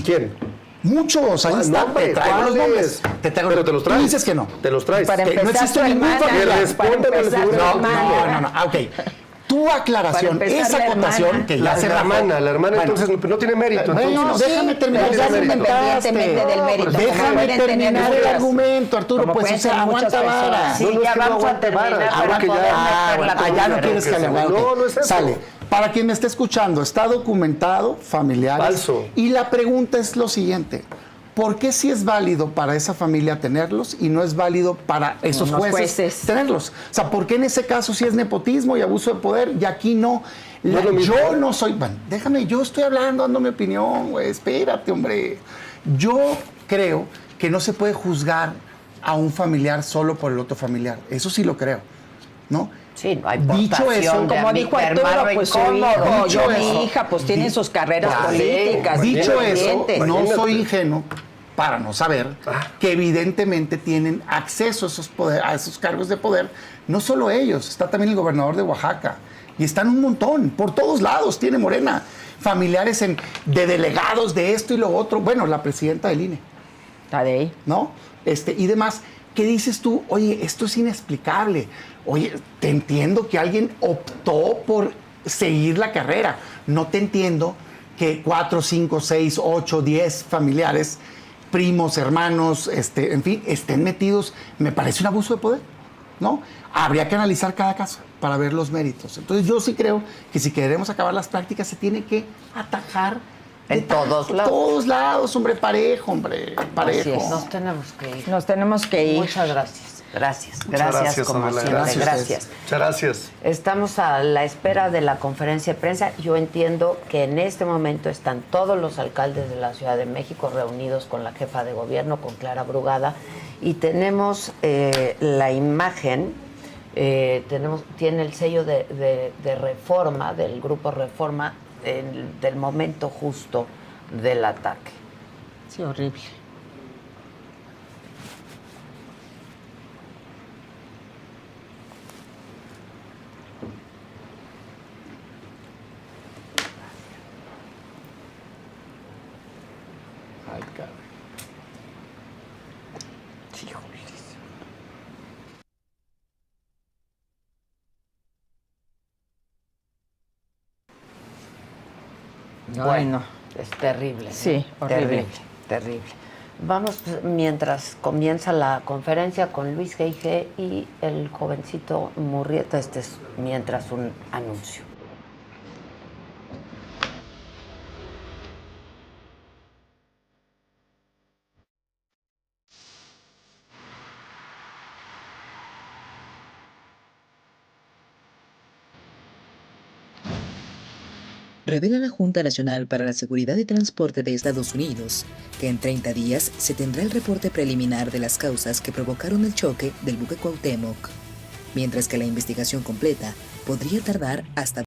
¿Quién? Muchos, ahí están, te traigo los nombres. Pero te los traes. Tú dices que no. Te los traes. Para empezar, no existe ningún Que respondan a la figura del No, ok. Tu aclaración, esa acotación que ya se la hermana entonces no tiene mérito. No, déjame terminar. Independientemente del mérito. Déjame terminar el argumento, Arturo. Pues, o sea, aguanta vara. Sí, ya vamos a terminar. Ya no quieres que le haga. No es eso. Sale. Para quien me esté escuchando, está documentado, familiares. Falso. Y la pregunta es lo siguiente. ¿Por qué sí es válido para esa familia tenerlos y no es válido para esos jueces tenerlos? O sea, ¿por qué en ese caso sí es nepotismo y abuso de poder y aquí no? Yo no soy... Bueno, déjame, yo estoy hablando, dando mi opinión, güey. Espérate, hombre. Yo creo que no se puede juzgar a un familiar solo por el otro familiar. Eso sí lo creo, ¿no? Sí, no hay dicho eso, como dijo Arturo, pues su hijo, mi hija, pues tienen sus carreras políticas. Dicho eso, no soy ingenuo para no saber que evidentemente tienen acceso a esos cargos de poder, no solo ellos, está también el gobernador de Oaxaca, y están un montón, por todos lados tiene Morena, familiares de delegados de esto y lo otro, bueno, la presidenta del INE. Tadei. ¿No? Y demás. ¿Qué dices tú? Oye, esto es inexplicable. Oye, te entiendo que alguien optó por seguir la carrera. No te entiendo que 4, 5, 6, 8, 10 familiares, primos, hermanos, en fin, estén metidos. Me parece un abuso de poder, ¿no? Habría que analizar cada caso para ver los méritos. Entonces yo sí creo que si queremos acabar las prácticas se tiene que atajar en todos lados. Todos lados, hombre, parejo, parejo. Así es. Nos tenemos que ir. Muchas gracias. Gracias como Adela, siempre. Gracias. Muchas gracias. Estamos a la espera de la conferencia de prensa. Yo entiendo que en este momento están todos los alcaldes de la Ciudad de México reunidos con la jefa de gobierno, con Clara Brugada, y tenemos la imagen, tiene el sello de Reforma, del grupo Reforma, del momento justo del ataque. Sí, horrible. Ay, cabrón. Sí, bueno, es terrible. Sí, horrible. Terrible. Vamos, mientras comienza la conferencia con Luis G.I.G. y el jovencito Murrieta, este es mientras un anuncio. Revela la Junta Nacional para la Seguridad y Transporte de Estados Unidos que en 30 días se tendrá el reporte preliminar de las causas que provocaron el choque del buque Cuauhtémoc, mientras que la investigación completa podría tardar hasta